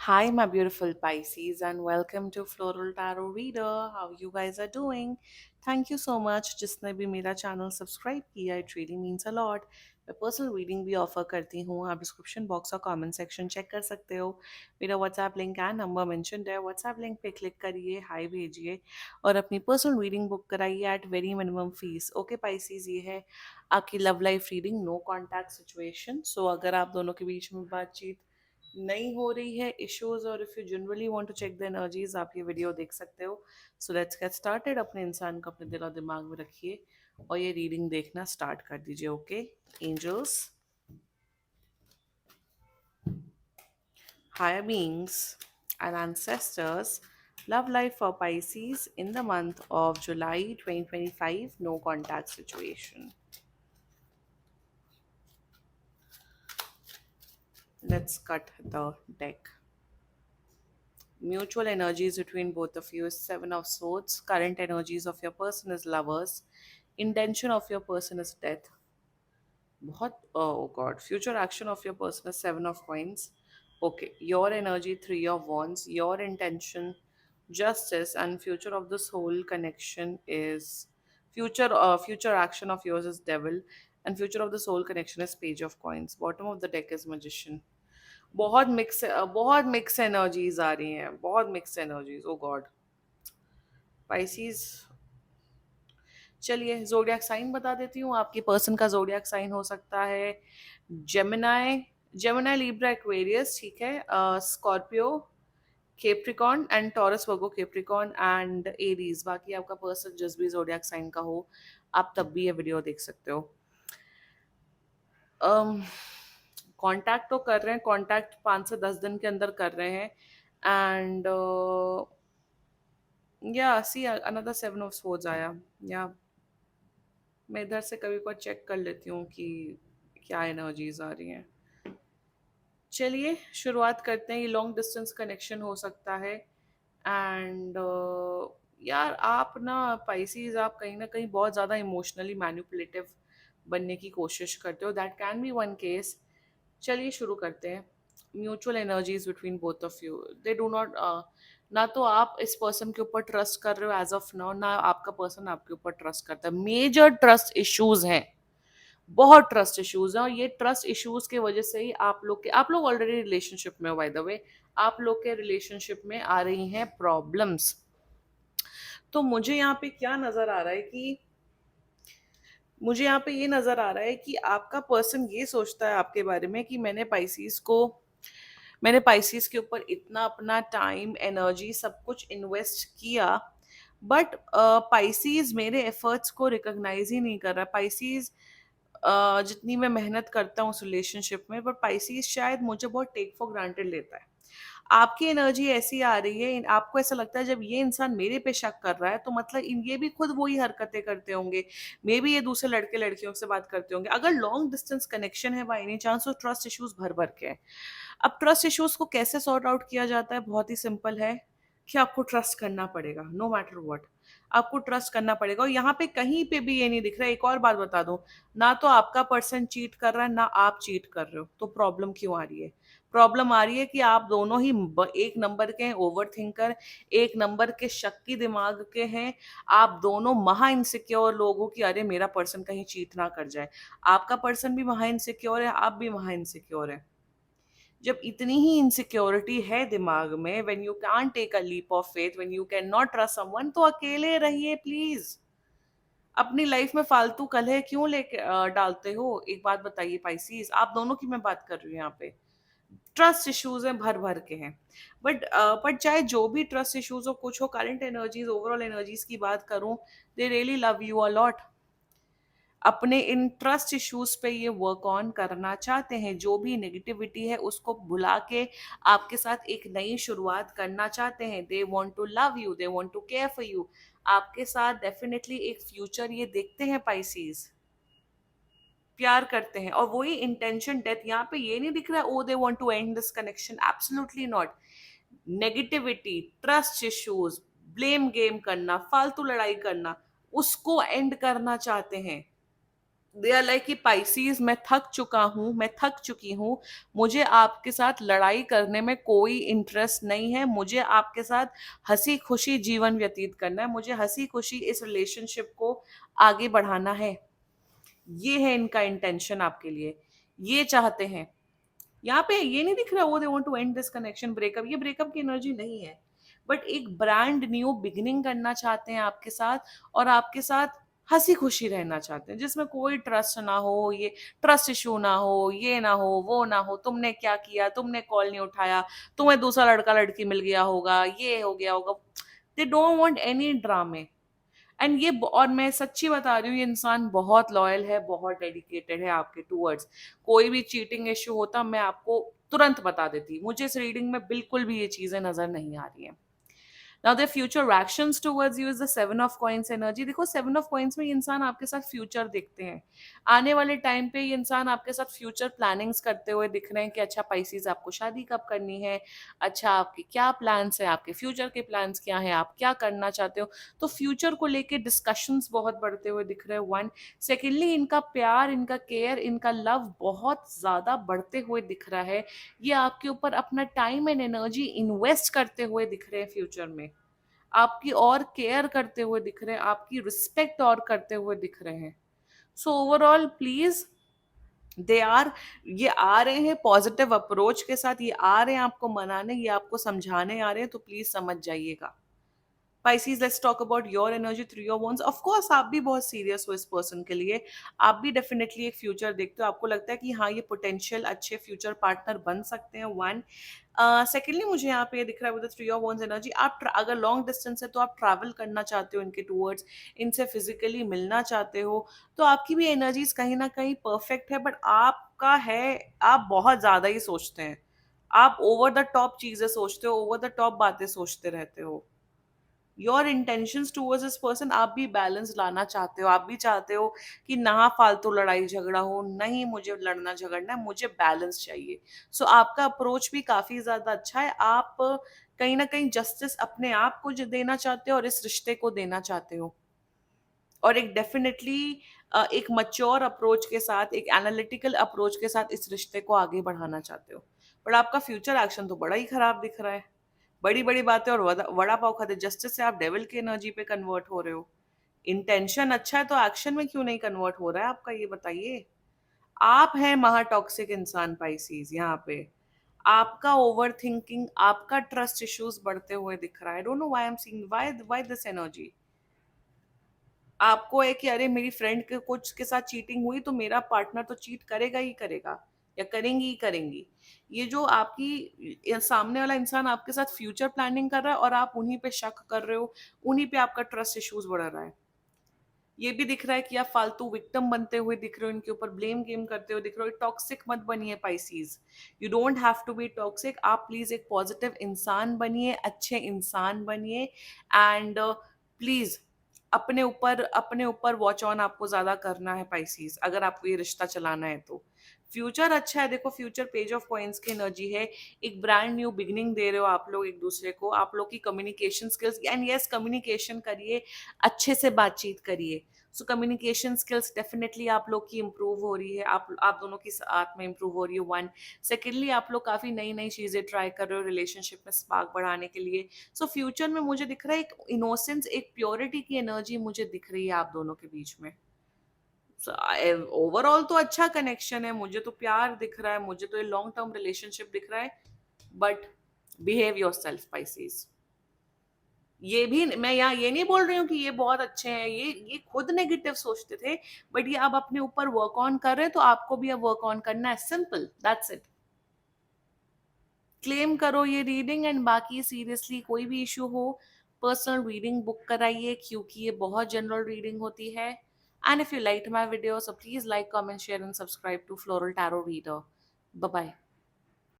Hi, my beautiful Pisces, and welcome to Floral Tarot Reader. How you guys are doing? Thank you so much. जिसने भी मेरा channel subscribe किया, it really means a lot. मैं personal reading भी offer करती हूँ. आप description box और कमेंट सेक्शन चेक कर सकते हो. मेरा WhatsApp link and number mention है. व्हाट्सएप लिंक पे क्लिक करिए, हाय भेजिए और अपनी पर्सनल रीडिंग बुक कराइए at very minimum fees. Okay Pisces, ये है आपकी love life reading, no contact situation. So अगर आप दोनों के बीच में बातचीत नहीं हो रही है, इश्यूज, और if you generally want to check the energies, आप ये वीडियो देख सकते हो. So let's get started. अपने इंसान को अपने दिल और दिमाग में रखिए और ये रीडिंग देखना स्टार्ट कर दीजिए. Okay angels, higher beings and ancestors, love life for Pisces in the month of July 2025, no contact situation. Let's cut the deck. Mutual energies between both of you is Seven of Swords. Current energies of your person is Lovers. Intention of your person is Death. बहुत oh god, future action of your person is Seven of Coins. Okay, your energy, Three of Wands. Your intention, Justice, and future of this whole connection is future action of yours is Devil, and future of the soul connection is Page of Coins. Bottom of the deck is Magician. बहुत mix energies आ रही हैं, बहुत mix energies. ओ God Pisces. चलिए जोडियाक sign बता देती हूँ. आपकी person का जोडियाक साइन हो सकता है जेमिनाई, जेमिनाई लिब्रा एक्वेरियस, ठीक है, Scorpio, Capricorn and Taurus Virgo Capricorn and Aries. बाकी आपका पर्सन जिस भी जोडियाक साइन का हो, आप तब भी ये वीडियो देख सकते हो. कांटेक्ट तो कर रहे हैं, कांटेक्ट 5 से 10 दिन के अंदर कर रहे हैं. एंड या see another seven of swords आया. या मैं इधर से कभी को चेक कर लेती हूँ कि क्या एनर्जीज आ रही हैं. चलिए शुरुआत करते हैं. ये लॉन्ग डिस्टेंस कनेक्शन हो सकता है. एंड यार आप ना पाइसीज, आप कहीं ना कहीं बहुत ज़्यादा इमोशनली मैनिपुलेटिव बनने की कोशिश करते हो. That can be one case. चलिए शुरू करते हैं. Mutual energies between both of you, they do not, ना तो आप इस पर्सन के ऊपर ट्रस्ट कर रहे हो एज ऑफ नाउ, ना आपका पर्सन आपके ऊपर ट्रस्ट करता है. मेजर ट्रस्ट इश्यूज हैं, बहुत ट्रस्ट इश्यूज हैं. और ये ट्रस्ट इश्यूज के वजह से ही आप लोग ऑलरेडी रिलेशनशिप में हो. बाय द वे, आप लोग के रिलेशनशिप में आ रही हैं प्रॉब्लम्स. तो मुझे यहाँ पे क्या नजर आ रहा है कि मुझे यहाँ पे ये नजर आ रहा है कि आपका पर्सन ये सोचता है आपके बारे में कि मैंने पाइसीज के ऊपर इतना अपना टाइम, एनर्जी, सब कुछ इन्वेस्ट किया, बट पाइसीज मेरे एफर्ट्स को रिकॉग्नाइज ही नहीं कर रहा. पाइसीज जितनी मैं मेहनत करता हूँ उस रिलेशनशिप में, बट पाइसीज शायद मुझे बहुत टेक फॉर ग्रांटेड लेता है. आपकी एनर्जी ऐसी आ रही है, आपको ऐसा लगता है जब ये इंसान मेरे पे शक कर रहा है तो मतलब ये भी खुद वही हरकतें करते होंगे. मे बी ये दूसरे लड़के लड़कियों से बात करते होंगे. अगर लॉन्ग डिस्टेंस कनेक्शन है बाई एनी चांस, तो ट्रस्ट इश्यूज भर भर के हैं. अब ट्रस्ट इश्यूज को कैसे सॉर्ट आउट किया जाता है? बहुत ही सिंपल है कि आपको ट्रस्ट करना पड़ेगा. नो मैटर व्हाट, आपको ट्रस्ट करना पड़ेगा. और यहाँ पे कहीं पे भी ये नहीं दिख रहा है. एक और बात बता दूं, ना तो आपका पर्सन चीट कर रहा है, ना आप चीट कर रहे हो. तो प्रॉब्लम क्यों आ रही है? प्रॉब्लम आ रही है कि आप दोनों ही एक नंबर के हैं ओवर थिंकर, एक नंबर के शक्की दिमाग के हैं. आप दोनों महा इनसिक्योर लोग हो कि अरे मेरा पर्सन कहीं चीट ना कर जाए. आपका पर्सन भी महा इनसिक्योर है, आप भी महा इनसिक्योर है. जब इतनी ही इनसिक्योरिटी है दिमाग में, when you can't take a leap of faith, when you can not trust someone, तो अकेले रहिए प्लीज. अपनी लाइफ में फालतू कलह क्यों लेके डालते हो? एक बात बताइए पाइसीज, आप दोनों की मैं बात कर रही हूँ यहाँ पे. ट्रस्ट इश्यूज हैं, भर भर के हैं. बट चाहे जो भी ट्रस्ट इश्यूज हो, कुछ हो, करंट एनर्जीज, ओवरऑल एनर्जीज की बात करूं, they really love you a lot. अपने इन ट्रस्ट इश्यूज पे ये वर्क ऑन करना चाहते हैं. जो भी नेगेटिविटी है उसको भुला के आपके साथ एक नई शुरुआत करना चाहते हैं. They want to love you, they want to care for you. आपके साथ डेफिनेटली एक फ्यूचर ये देखते हैं पाइसीज. प्यार करते हैं. और वही इंटेंशन डेथ, यहाँ पे ये नहीं दिख रहा है oh they want to end this connection. Absolutely not. Negativity, trust issues, blame game करना, फालतू लड़ाई करना, उसको एंड करना चाहते हैं. दे आर लाइक कि पाइसीज मैं थक चुका हूँ, मैं थक चुकी हूँ, मुझे आपके साथ लड़ाई करने में कोई इंटरेस्ट नहीं है, मुझे आपके साथ हंसी खुशी जीवन व्यतीत करना है, मुझे हंसी खुशी इस रिलेशनशिप को आगे बढ़ाना है। ये है इनका इंटेंशन आपके लिए, ये चाहते हैं। यहाँ पे ये नहीं दिख रहा वो they want to end this connection, breakup, ये ब्रेकअप की एनर्जी नहीं है। बट एक ब्रांड न्यू बिगिनिंग करना चाहते हैं आपके साथ, और आपके साथ हंसी खुशी रहना चाहते हैं, जिसमें कोई ट्रस्ट ना हो, ये ट्रस्ट इशू ना हो, ये ना हो, वो ना हो, तुमने क्या किया, तुमने कॉल नहीं उठाया, तुम्हें दूसरा लड़का लड़की मिल गया होगा, ये हो गया होगा। दे डोंट वांट एनी ड्रामे। एंड ये और मैं सच्ची बता रही हूँ, ये इंसान बहुत लॉयल है, बहुत डेडिकेटेड है आपके टूवर्ड्स। कोई भी चीटिंग इश्यू होता मैं आपको तुरंत बता देती, मुझे इस रीडिंग में बिल्कुल भी ये चीजें नजर नहीं आ रही हैं। Now the future actions towards you is the seven of coins energy. देखो सेवन ऑफ कॉइंस में ये इंसान आपके साथ फ्यूचर देखते हैं, आने वाले टाइम पे ये इंसान आपके साथ फ्यूचर प्लानिंग्स करते हुए दिख रहे हैं कि अच्छा पाइसीज आपको शादी कब करनी है, अच्छा आपके क्या प्लान्स हैं, आपके फ्यूचर के प्लान्स क्या हैं, आप क्या करना चाहते हो। तो फ्यूचर को लेके डिस्कशंस बहुत बढ़ते हुए दिख रहे हैं, वन। सेकेंडली इनका प्यार, इनका केयर, इनका लव बहुत ज्यादा बढ़ते हुए दिख रहा है। ये आपके ऊपर अपना टाइम एंड एनर्जी इन्वेस्ट करते हुए दिख रहे हैं फ्यूचर में, आपकी और केयर करते हुए दिख रहे हैं, आपकी रिस्पेक्ट और करते हुए दिख रहे हैं। So overall please, they are, ये आ रहे हैं पॉजिटिव अप्रोच के साथ, ये आ रहे हैं आपको मनाने, ये आपको समझाने आ रहे हैं, तो प्लीज समझ जाइएगा। Pisces, let's talk about your energy through your wands. Of course, आप भी बहुत सीरियस हो इस पर्सन के लिए, आप भी डेफिनेटली एक फ्यूचर देखते हो, आपको लगता है कि हाँ ये पोटेंशियल अच्छे फ्यूचर पार्टनर बन सकते हैं, वन। सेकेंडली मुझे यहाँ पे दिख रहा है with three of wands energy, आप अगर लॉन्ग डिस्टेंस है तो आप ट्रैवल करना चाहते हो इनके टूवर्ड्स, इनसे फिजिकली मिलना चाहते हो, तो आपकी भी एनर्जीज कहीं ना कहीं परफेक्ट है। बट आपका है, आप बहुत ज्यादा ही सोचते हैं, आप ओवर द टॉप चीजें सोचते हो, ओवर द टॉप बातें सोचते रहते हो। Your intentions towards this person, आप भी बैलेंस लाना चाहते हो, आप भी चाहते हो कि ना फालतू लड़ाई झगड़ा हो, नहीं मुझे लड़ना झगड़ना है, मुझे बैलेंस चाहिए। सो आपका अप्रोच भी काफी ज्यादा अच्छा है, आप कहीं ना कहीं जस्टिस अपने आप को जो देना चाहते हो और इस रिश्ते को देना चाहते हो, और एक डेफिनेटली एक मच्योर अप्रोच के साथ, एक एनालिटिकल अप्रोच के साथ इस रिश्ते को आगे बढ़ाना चाहते हो। बट आपका फ्यूचर एक्शन तो बड़ा ही खराब दिख रहा है, बड़ी बड़ी बातें और वड़ा पाव खाते, जस्टिस से आप डेविल की एनर्जी पे कन्वर्ट हो रहे हो। इंटेंशन अच्छा है तो एक्शन में क्यों नहीं कन्वर्ट हो रहा है आपका, ये बताइए। आप हैं महा टॉक्सिक इंसान पाइसीज यहाँ पे, आपका ओवर थिंकिंग, आपका ट्रस्ट इश्यूज बढ़ते हुए दिख रहा है। I don't know why I am seeing why this energy. आपको है कि अरे मेरी फ्रेंड के कुछ के साथ चीटिंग हुई तो मेरा पार्टनर तो चीट करेगा ही करेगा, या करेंगी ही करेंगी। ये जो आपकी सामने वाला इंसान आपके साथ फ्यूचर प्लानिंग कर रहा है और आप उन्हीं पे शक कर रहे हो, उन्हीं पे आपका ट्रस्ट इश्यूज बढ़ रहा है। ये भी दिख रहा है कि आप फालतू विक्टिम बनते हुए दिख रहे हो, इनके ऊपर ब्लेम गेम करते हुए दिख रहे हो। टॉक्सिक मत बनिए Pisces, you don't have to be toxic. आप प्लीज एक पॉजिटिव इंसान बनिए, अच्छे इंसान बनिए, एंड प्लीज अपने ऊपर वॉच ऑन आपको ज्यादा करना है पाइसीज, अगर आपको ये रिश्ता चलाना है तो। फ्यूचर अच्छा है, देखो फ्यूचर पेज ऑफ कॉइंस की एनर्जी है, एक ब्रांड न्यू बिगिनिंग दे रहे हो आप लोग एक दूसरे को, आप लोग की communication skills, and yes communication करिए, अच्छे से बातचीत करिए। सो कम्युनिकेशन स्किल्स डेफिनेटली आप लोग की इंप्रूव हो रही है, आप दोनों की साथ में इंप्रूव हो रही है, वन। सेकेंडली आप लोग काफी नई नई चीजें ट्राई कर रहे हो रिलेशनशिप में स्पार्क बढ़ाने के लिए। सो फ्यूचर में मुझे दिख रहा है एक इनोसेंस, एक प्योरिटी की एनर्जी मुझे दिख रही है आप दोनों के बीच में। ओवरऑल तो अच्छा कनेक्शन है, मुझे तो प्यार दिख रहा है, मुझे तो ये लॉन्ग टर्म रिलेशनशिप दिख रहा है। But behave your self Pisces. ये भी मैं यहाँ ये नहीं बोल रही हूँ कि ये बहुत अच्छे हैं, ये खुद नेगेटिव सोचते थे, बट ये अब अपने ऊपर वर्क ऑन कर रहे हैं, तो आपको भी अब वर्क ऑन करना है, सिंपल, दैट्स इट। क्लेम करो ये रीडिंग, एंड बाकी सीरियसली कोई भी इशू हो, पर्सनल रीडिंग बुक कराइए, क्योंकि ये बहुत जनरल रीडिंग होती है। And if you like my video, so please like, comment, share and subscribe to Floral Tarot Reader. Bye bye.